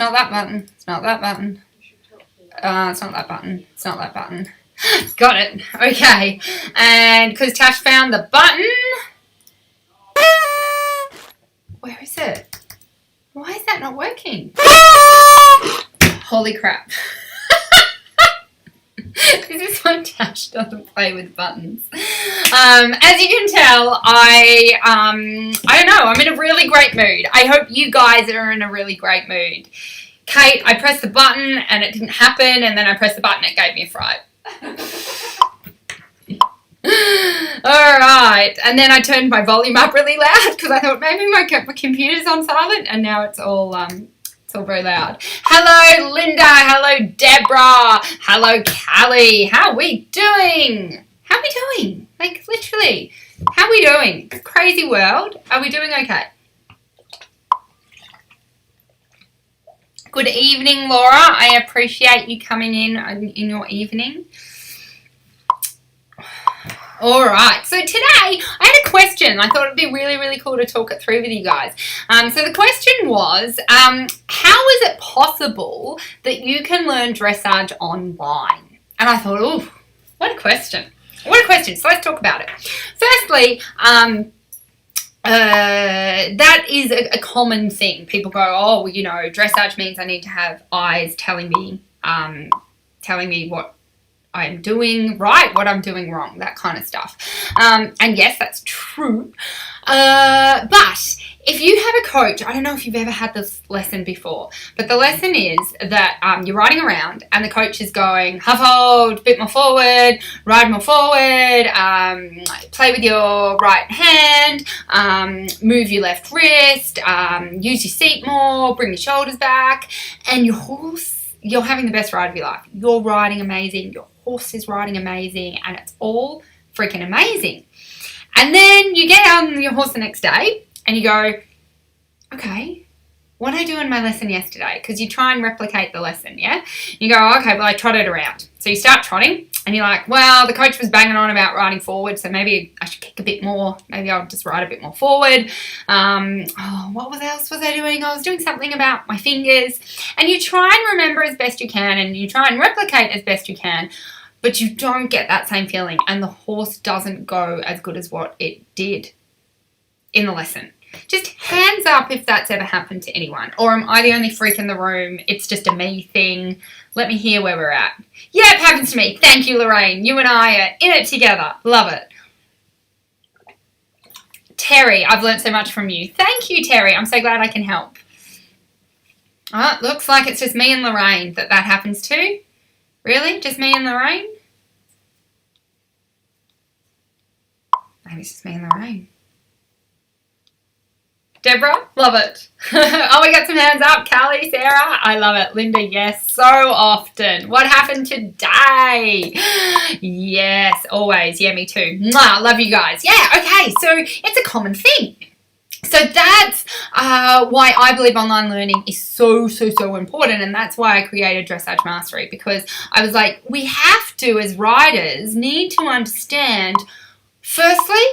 Not that button. It's not that button. It's not that button. It's not that button. Got it. Okay. And because Tash found the button. Where is it? Why is that not working? Holy crap. This is why Tash doesn't play with buttons. As you can tell, I don't know, I'm in a really great mood. I hope you guys are in a really great mood. Kate, I pressed the button and it didn't happen, and then I pressed the button and it gave me a fright. Alright, and then I turned my volume up really loud because I thought maybe my computer's on silent, and now it's all very loud. Hello Linda, hello Deborah, hello Callie, how are we doing? How are we doing? Like literally, how are we doing? Crazy world, are we doing okay? Good evening Laura, I appreciate you coming in your evening. Alright, so today I had a question. I thought it'd be really, really cool to talk it through with you guys. So the question was, how is it possible that you can learn dressage online? And I thought, oh, what a question. What a question. So let's talk about it. Firstly, that is a common thing. People go, oh, well, you know, dressage means I need to have eyes telling me what I'm doing right, what I'm doing wrong, that kind of stuff. And yes, that's true. But if you have a coach, I don't know if you've ever had this lesson before, but the lesson is that you're riding around and the coach is going, half hold, a bit more forward, ride more forward, play with your right hand, move your left wrist, use your seat more, bring your shoulders back, and your horse, you're having the best ride of your life. You're riding amazing, your horse is riding amazing, and it's all freaking amazing. And then you get on your horse the next day and you go, okay, what did I do in my lesson yesterday? Because you try and replicate the lesson, yeah? You go, okay, well, I trotted around. So you start trotting and you're like, well, the coach was banging on about riding forward, so maybe I should kick a bit more. Maybe I'll just ride a bit more forward. What else was I doing? I was doing something about my fingers. And you try and remember as best you can, and you try and replicate as best you can, but you don't get that same feeling, and the horse doesn't go as good as what it did in the lesson. Just hands up if that's ever happened to anyone. Or am I the only freak in the room? It's just a me thing. Let me hear where we're at. Yeah, it happens to me. Thank you, Lorraine. You and I are in it together. Love it. Terry, I've learned so much from you. Thank you, Terry. I'm so glad I can help. Oh, it looks like it's just me and Lorraine that happens to. Really? Just me and Lorraine? Maybe it's just me and Lorraine. Deborah, love it. Oh, we got some hands up. Callie, Sarah, I love it. Linda, yes, so often. What happened today? Yes, always. Yeah, me too. Mwah, love you guys. Yeah, okay, so it's a common thing. So that's why I believe online learning is so important, and that's why I created Dressage Mastery, because I was like, we have to, as riders, need to understand, firstly,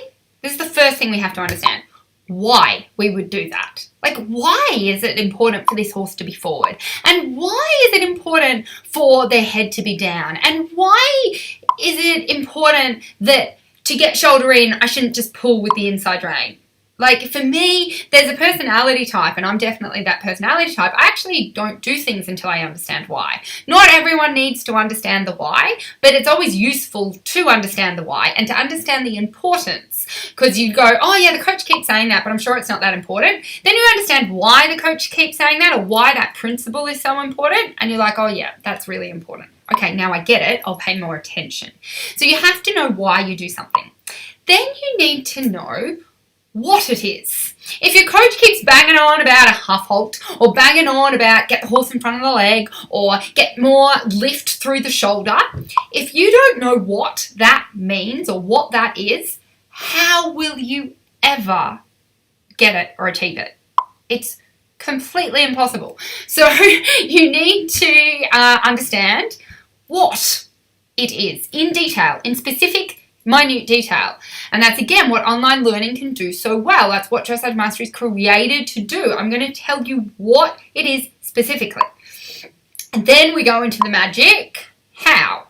this is the first thing we have to understand, why we would do that. Like, why is it important for this horse to be forward? And why is it important for their head to be down? And why is it important that to get shoulder in, I shouldn't just pull with the inside rein? Like, for me, there's a personality type, and I'm definitely that personality type. I actually don't do things until I understand why. Not everyone needs to understand the why, but it's always useful to understand the why and to understand the importance. Because you go, oh yeah, the coach keeps saying that, but I'm sure it's not that important. Then you understand why the coach keeps saying that, or why that principle is so important, and you're like, oh yeah, that's really important. Okay, now I get it. I'll pay more attention. So you have to know why you do something. Then you need to know what it is. If your coach keeps banging on about a half halt, or banging on about get the horse in front of the leg, or get more lift through the shoulder, if you don't know what that means or what that is, how will you ever get it or achieve it? It's completely impossible. So you need to understand what it is in detail, in specific minute detail. And that's, again, what online learning can do so well. That's what Dressage Mastery is created to do. I'm going to tell you what it is specifically. And then we go into the magic. How?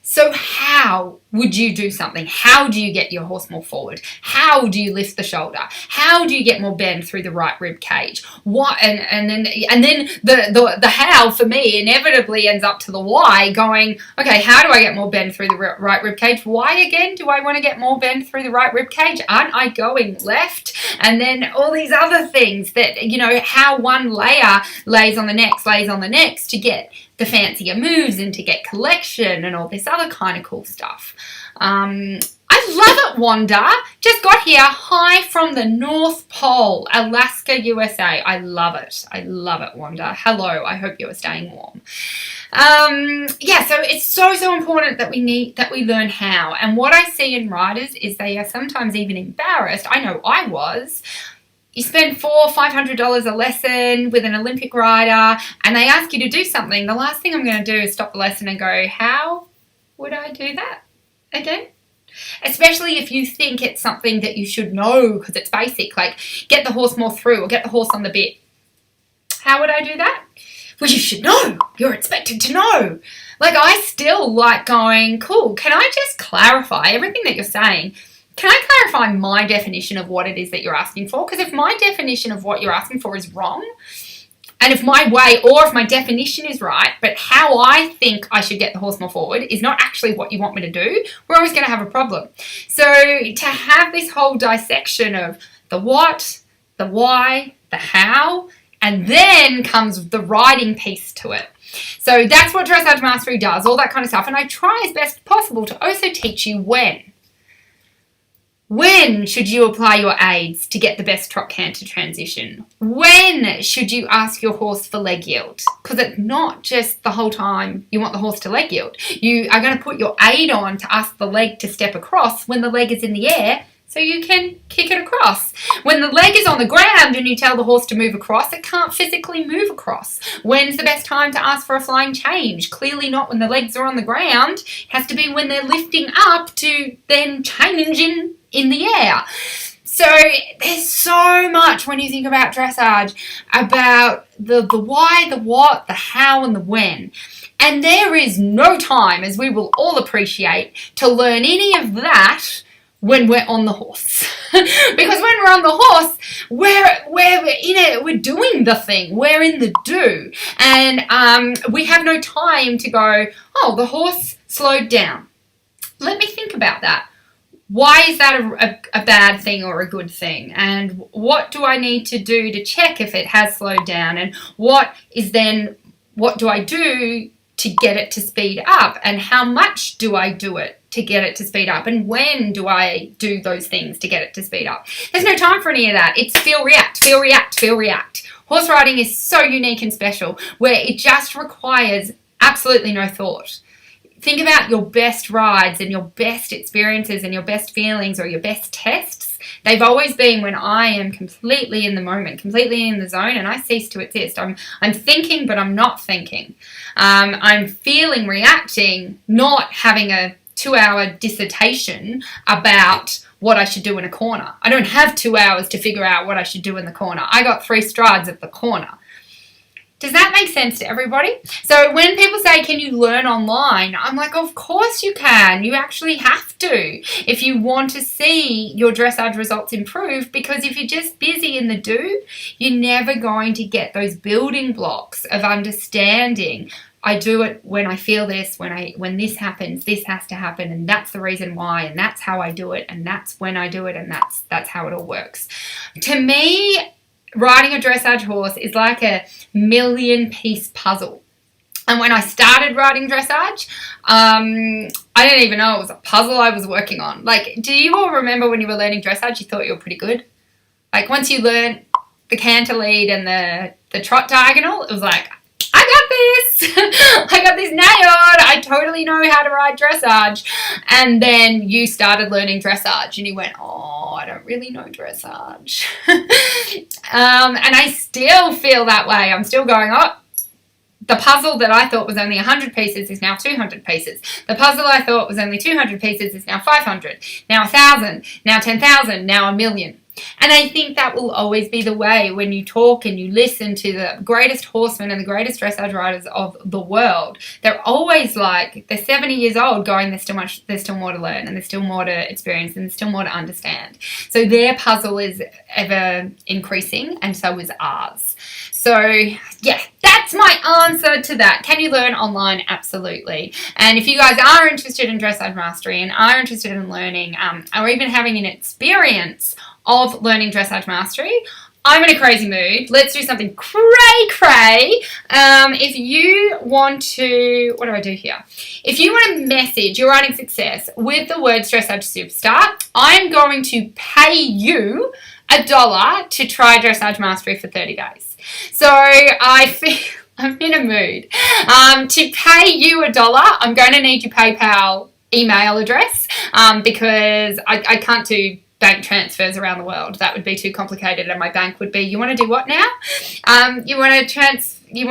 So how would you do something? How do you get your horse more forward? How do you lift the shoulder? How do you get more bend through the right rib cage? What and then the how for me inevitably ends up to the why, going, okay, how do I get more bend through the right rib cage? Why again do I want to get more bend through the right rib cage? Aren't I going left? And then all these other things that, you know, how one layer lays on the next to get the fancier moves and to get collection and all this other kind of cool stuff. I love it, Wanda. Just got here, hi from the North Pole, Alaska, USA. I love it. I love it, Wanda. Hello. I hope you are staying warm. Yeah, so it's so important that we learn how. And what I see in riders is they are sometimes even embarrassed. I know I was. You spend $400 or $500 a lesson with an Olympic rider and they ask you to do something. The last thing I'm going to do is stop the lesson and go, how would I do that again? Especially if you think it's something that you should know because it's basic, like get the horse more through or get the horse on the bit. How would I do that? Well, you should know. You're expected to know. Like, I still like going, cool, can I just clarify everything that you're saying? Can I clarify my definition of what it is that you're asking for? Because if my definition of what you're asking for is wrong, and if my way or if my definition is right, but how I think I should get the horse more forward is not actually what you want me to do, we're always going to have a problem. So to have this whole dissection of the what, the why, the how, and then comes the riding piece to it. So that's what Dressage Mastery does, all that kind of stuff. And I try as best possible to also teach you when. When should you apply your aids to get the best trot canter transition? When should you ask your horse for leg yield? Because it's not just the whole time you want the horse to leg yield. You are going to put your aid on to ask the leg to step across when the leg is in the air so you can kick it across. When the leg is on the ground and you tell the horse to move across, it can't physically move across. When's the best time to ask for a flying change? Clearly not when the legs are on the ground. It has to be when they're lifting up to then change in the air. So there's so much when you think about dressage about the why, the what, the how, and the when. And there is no time, as we will all appreciate, to learn any of that when we're on the horse. Because when we're on the horse, we're in it, we're doing the thing, we're in the do. And we have no time to go, oh, the horse slowed down. Let me think about that. Why is that a bad thing or a good thing? And what do I need to do to check if it has slowed down? And what do I do to get it to speed up? And how much do I do it to get it to speed up? And when do I do those things to get it to speed up? There's no time for any of that. It's feel, react, feel, react, feel, react. Horse riding is so unique and special where it just requires absolutely no thought. Think about your best rides and your best experiences and your best feelings or your best tests. They've always been when I am completely in the moment, completely in the zone, and I cease to exist. I'm thinking, but I'm not thinking. I'm feeling, reacting, not having a 2-hour dissertation about what I should do in a corner. I don't have 2 hours to figure out what I should do in the corner. I got 3 strides at the corner. Does that make sense to everybody? So when people say, can you learn online? I'm like, of course you can. You actually have to if you want to see your dressage results improve, because if you're just busy in the do, you're never going to get those building blocks of understanding. I do it when I feel this, when this happens, this has to happen, and that's the reason why, and that's how I do it, and that's when I do it, and that's how it all works. To me, riding a dressage horse is like a million-piece puzzle. And when I started riding dressage, I didn't even know it was a puzzle I was working on. Like, do you all remember when you were learning dressage, you thought you were pretty good? Like, once you learned the canter lead and the trot diagonal, it was like, I got this. I got this nailed. I totally know how to ride dressage. And then you started learning dressage and you went, oh, I don't really know dressage. And I still feel that way. I'm still going, oh, the puzzle that I thought was only 100 pieces is now 200 pieces. The puzzle I thought was only 200 pieces is now 500, now 1,000, now 10,000, now 1,000,000. And I think that will always be the way when you talk and you listen to the greatest horsemen and the greatest dressage riders of the world. They're always like, they're 70 years old going, there's still more to learn, and there's still more to experience, and there's still more to understand. So their puzzle is ever increasing, and so is ours. So yeah, that's my answer to that. Can you learn online? Absolutely. And if you guys are interested in dressage mastery and are interested in learning, or even having an experience of learning dressage mastery, I'm in a crazy mood. Let's do something cray. If you want to, what do I do here? If you want to message your riding success with the words Dressage Superstar, I'm going to pay you $1 to try Dressage Mastery for 30 days. So I feel I'm in a mood. To pay you $1, I'm going to need your PayPal email address because I can't do bank transfers around the world. That would be too complicated, and my bank would be, you want to do what now? You want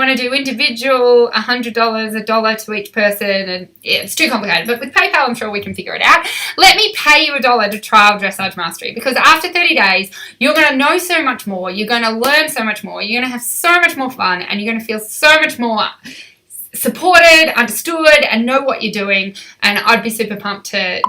to do individual $100, $1 to each person, and yeah, it's too complicated. But with PayPal, I'm sure we can figure it out. Let me pay you $1 to trial Dressage Mastery, because after 30 days, you're going to know so much more. You're going to learn so much more. You're going to have so much more fun, and you're going to feel so much more supported, understood, and know what you're doing. And I'd be super pumped to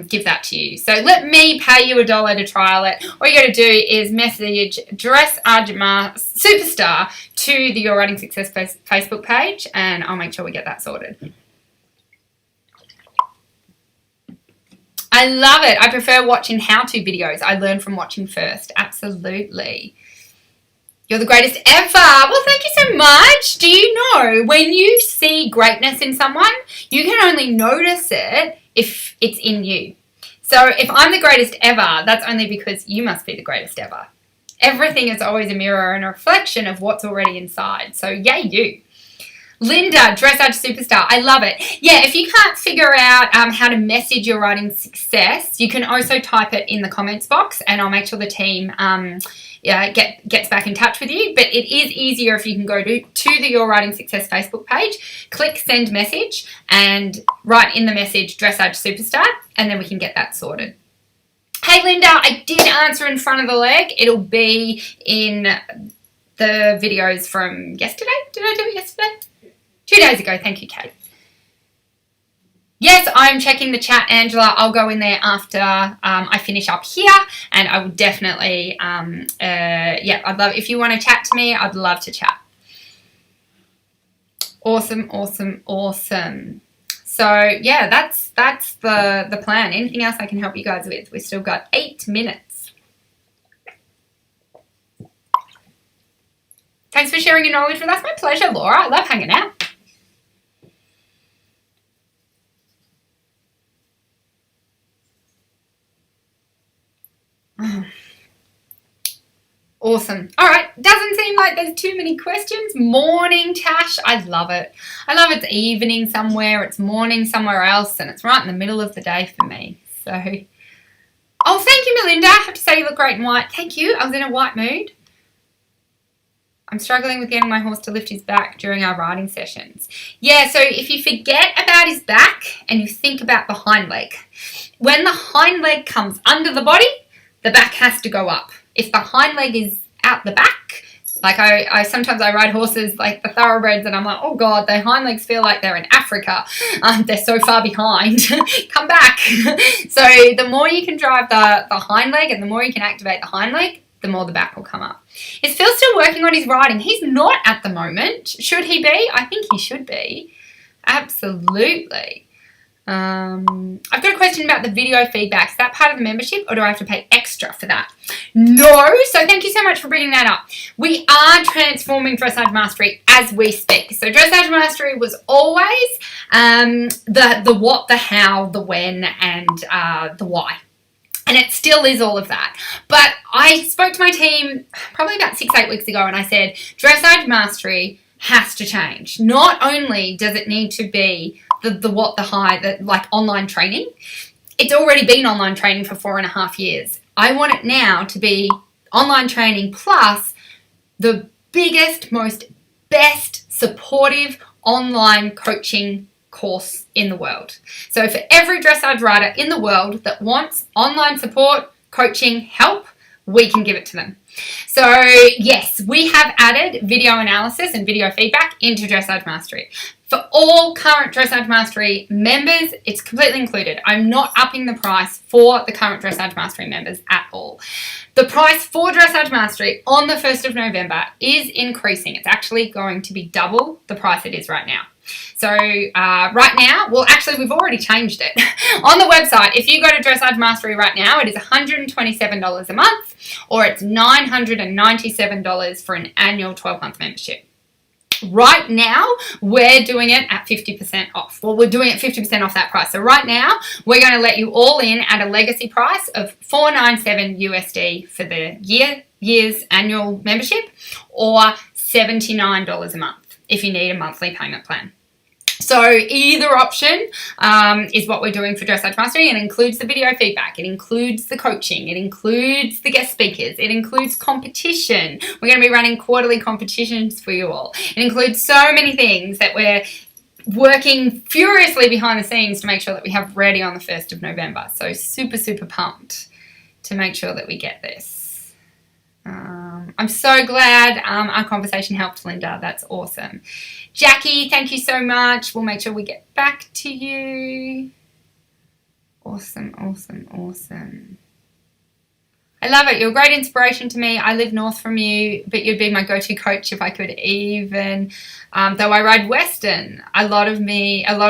give that to you. So let me pay you $1 to trial it. All you got to do is message Dressage Superstar to the Your Riding Success Facebook page, and I'll make sure we get that sorted. I love it. I prefer watching how-to videos. I learn from watching first. Absolutely. You're the greatest ever. Well, thank you so much. Do you know, when you see greatness in someone, you can only notice it if it's in you. So if I'm the greatest ever, that's only because you must be the greatest ever. Everything is always a mirror and a reflection of what's already inside. So yay you. Linda, Dressage Superstar. I love it. Yeah, if you can't figure out how to message your riding success, you can also type it in the comments box, and I'll make sure the team gets back in touch with you. But it is easier if you can go to the Your Riding Success Facebook page, click send message, and write in the message Dressage Superstar, and then we can get that sorted. Hey Linda, I did answer in front of the leg. It'll be in the videos from yesterday. Did I do it yesterday? 2 days ago. Thank you, Kate. Yes, I'm checking the chat, Angela. I'll go in there after I finish up here, and I will definitely, I'd love, if you want to chat to me, I'd love to chat. Awesome. So, yeah, that's the plan. Anything else I can help you guys with? We've still got 8 minutes. Thanks for sharing your knowledge with us. My pleasure, Laura. I love hanging out. Awesome. All right. Doesn't seem like there's too many questions. Morning, Tash. I love it. I love it's evening somewhere. It's morning somewhere else. And it's right in the middle of the day for me. So, oh, thank you, Melinda. I have to say you look great in white. Thank you. I was in a white mood. I'm struggling with getting my horse to lift his back during our riding sessions. Yeah, so if you forget about his back and you think about the hind leg, when the hind leg comes under the body, the back has to go up. If the hind leg is out the back, like I sometimes I ride horses like the thoroughbreds, and I'm like, oh God, their hind legs feel like they're in Africa. They're so far behind. Come back. So the more you can drive the hind leg and the more you can activate the hind leg, the more the back will come up. Is Phil still working on his riding? He's not at the moment. Should he be? I think he should be. Absolutely. I've got a question about the video feedback. Is that part of the membership, or do I have to pay extra for that? No. So thank you so much for bringing that up. We are transforming Dressage Mastery as we speak. So Dressage Mastery was always the what, the how, the when, and the why. And it still is all of that. But I spoke to my team probably about 6-8 weeks ago, and I said, Dressage Mastery has to change. Not only does it need to be the what, the high, like online training. It's already been online training for 4.5 years. I want it now to be online training plus the biggest, most best supportive online coaching course in the world. So for every dressage rider in the world that wants online support, coaching, help, we can give it to them. So yes, we have added video analysis and video feedback into Dressage Mastery. For all current Dressage Mastery members, it's completely included. I'm not upping the price for the current Dressage Mastery members at all. The price for Dressage Mastery on the 1st of November is increasing. It's actually going to be double the price it is right now. So right now, well, actually, we've already changed it. On the website, if you go to Dressage Mastery right now, it is $127 a month, or it's $997 for an annual 12-month membership. Right now, we're doing it at 50% off. Well, we're doing it 50% off that price. So right now, we're going to let you all in at a legacy price of $497 USD for the year's annual membership, or $79 a month if you need a monthly payment plan. So either option is what we're doing for Dressage Mastery. It includes the video feedback. It includes the coaching. It includes the guest speakers. It includes competition. We're going to be running quarterly competitions for you all. It includes so many things that we're working furiously behind the scenes to make sure that we have ready on the 1st of November. So super, super pumped to make sure that we get this. I'm so glad our conversation helped, Linda. That's awesome. Jackie, thank you so much. We'll make sure we get back to you. Awesome, awesome, awesome. I love it. You're a great inspiration to me. I live north from you, but you'd be my go-to coach if I could even. Though I ride Western, a lot of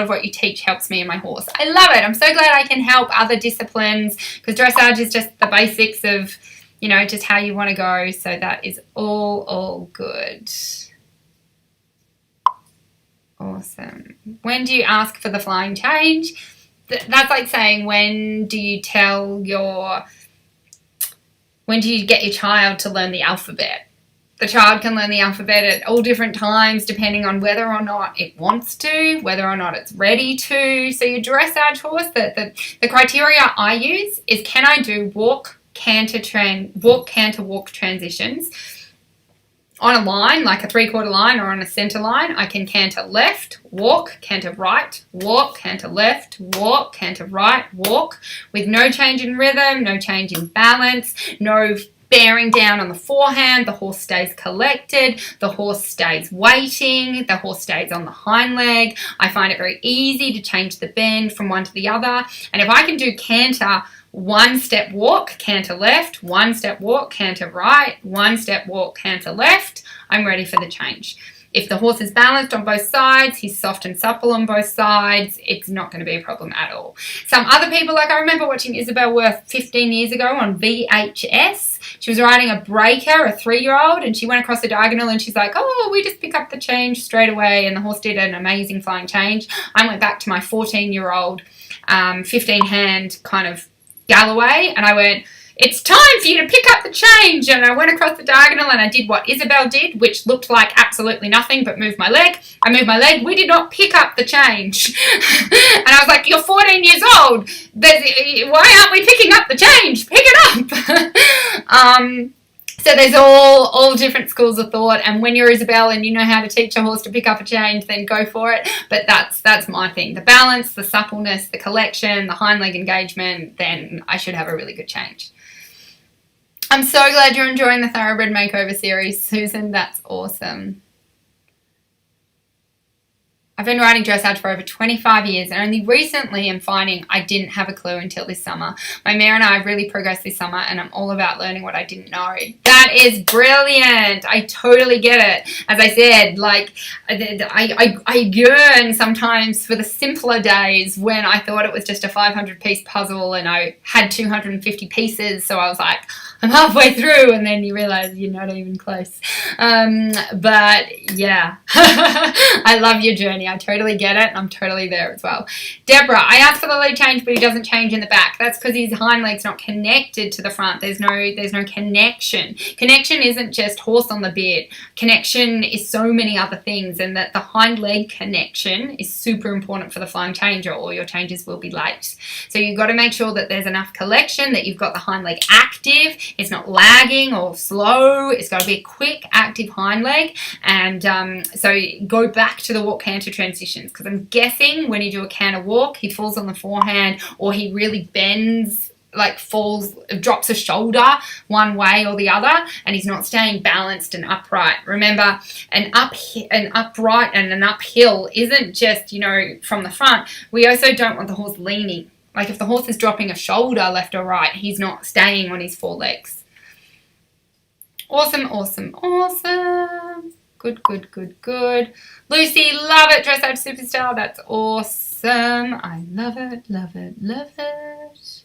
what you teach helps me and my horse. I love it. I'm so glad I can help other disciplines, because dressage is just the basics of, you know, just how you want to go. So that is all good. Awesome. When do you ask for the flying change? That's like saying, when do you get your child to learn the alphabet? The child can learn the alphabet at all different times, depending on whether or not it wants to, whether or not it's ready to. So your dressage horse, the criteria I use is, can I do walk, canter, walk transitions on a line, like a 3/4 line or on a center line? I can canter left, walk, canter right, walk, canter left, walk, canter right, walk, with no change in rhythm, no change in balance, no bearing down on the forehand. The horse stays collected, the horse stays waiting, the horse stays on the hind leg. I find it very easy to change the bend from one to the other. And if I can do canter, 1 step walk, canter left, 1 step walk, canter right, 1 step walk, canter left, I'm ready for the change. If the horse is balanced on both sides, he's soft and supple on both sides, it's not going to be a problem at all. Some other people, like I remember watching Isabel Worth 15 years ago on VHS. She was riding a breaker, a 3-year-old, and she went across the diagonal and she's like, oh, we just pick up the change straight away, and the horse did an amazing flying change. I went back to my 14-year-old 15-hand kind of Galloway, and I went, it's time for you to pick up the change. And I went across the diagonal and I did what Isabel did, which looked like absolutely nothing, but moved my leg. I moved my leg. We did not pick up the change. And I was like, you're 14 years old. Why aren't we picking up the change? Pick it up. So there's all different schools of thought, and when you're Isabel and you know how to teach a horse to pick up a change, then go for it. But that's my thing. The balance, the suppleness, the collection, the hind leg engagement, then I should have a really good change. I'm so glad you're enjoying the Thoroughbred Makeover series, Susan. That's awesome. I've been riding dressage for over 25 years, and only recently I'm finding I didn't have a clue until this summer. My mare and I have really progressed this summer, and I'm all about learning what I didn't know. That is brilliant. I totally get it. As I said, like, I yearn sometimes for the simpler days when I thought it was just a 500-piece puzzle and I had 250 pieces, so I was like, I'm halfway through, and then you realize you're not even close. But yeah, I love your journey. I totally get it, and I'm totally there as well. Deborah, I asked for the lead change, but he doesn't change in the back. That's because his hind leg's not connected to the front. There's no connection. Connection isn't just horse on the bit. Connection is so many other things, and that the hind leg connection is super important for the flying change, or all your changes will be late. So you've got to make sure that there's enough collection, that you've got the hind leg active. It's not lagging or slow. It's got to be a quick, active hind leg. And so go back to the walk canter transitions, because I'm guessing when you do a canter walk, he falls on the forehand, or he really bends like falls, drops a shoulder one way or the other, and he's not staying balanced and upright. Remember, an upright and an uphill isn't just, you know, from the front. We also don't want the horse leaning. Like if the horse is dropping a shoulder left or right, he's not staying on his forelegs. Awesome, awesome, awesome. Good, good, good, good. Lucy, love it. Dressage Superstar. That's awesome. I love it, love it, love it.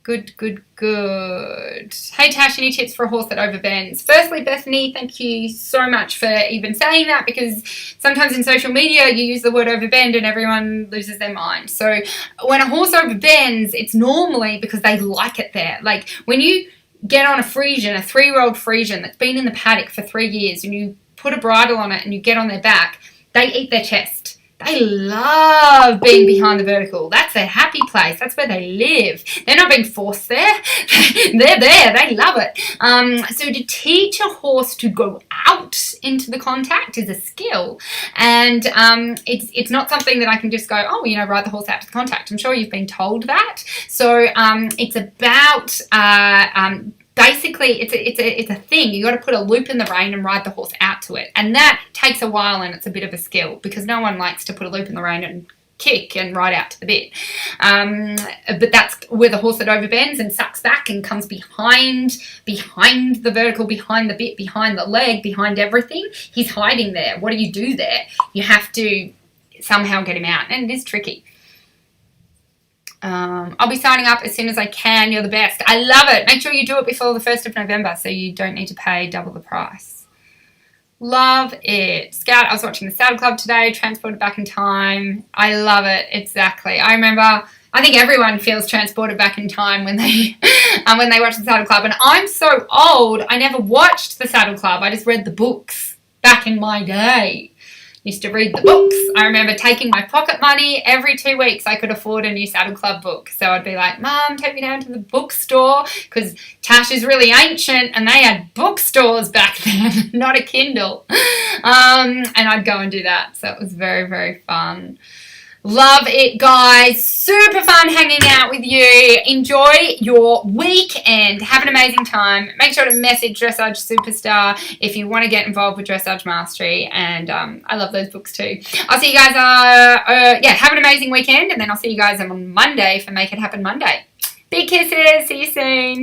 Good, good, good. Hey, Tash, any tips for a horse that overbends? Firstly, Bethany, thank you so much for even saying that, because sometimes in social media you use the word overbend and everyone loses their mind. So when a horse overbends, it's normally because they like it there. Like when you get on a Friesian, a 3-year-old Friesian that's been in the paddock for 3 years, and you put a bridle on it and you get on their back, they eat their chest. They love being behind the vertical. That's their happy place. That's where they live. They're not being forced there. They're there. They love it. So to teach a horse to go out into the contact is a skill. And it's not something that I can just go, oh, you know, ride the horse out to the contact. I'm sure you've been told that. So it's about... basically, it's a thing. You got to put a loop in the rein and ride the horse out to it, and that takes a while, and it's a bit of a skill because no one likes to put a loop in the rein and kick and ride out to the bit. But that's where the horse that overbends and sucks back and comes behind the vertical, behind the bit, behind the leg, behind everything. He's hiding there. What do you do there? You have to somehow get him out, and it is tricky. I'll be signing up as soon as I can. You're the best. I love it. Make sure you do it before the 1st of November so you don't need to pay double the price. Love it. Scout, I was watching the Saddle Club today, transported back in time. I love it. Exactly. I remember, I think everyone feels transported back in time when they watch the Saddle Club. And I'm so old, I never watched the Saddle Club. I just read the books back in my day. Used to read the books. I remember taking my pocket money every 2 weeks. I could afford a new Saddle Club book. So I'd be like, Mum, take me down to the bookstore, because Tash is really ancient and they had bookstores back then, not a Kindle. And I'd go and do that. So it was very, very fun. Love it, guys. Super fun hanging out with you. Enjoy your weekend. Have an amazing time. Make sure to message Dressage Superstar if you want to get involved with Dressage Mastery. And I love those books too. I'll see you guys, have an amazing weekend. And then I'll see you guys on Monday for Make It Happen Monday. Big kisses. See you soon.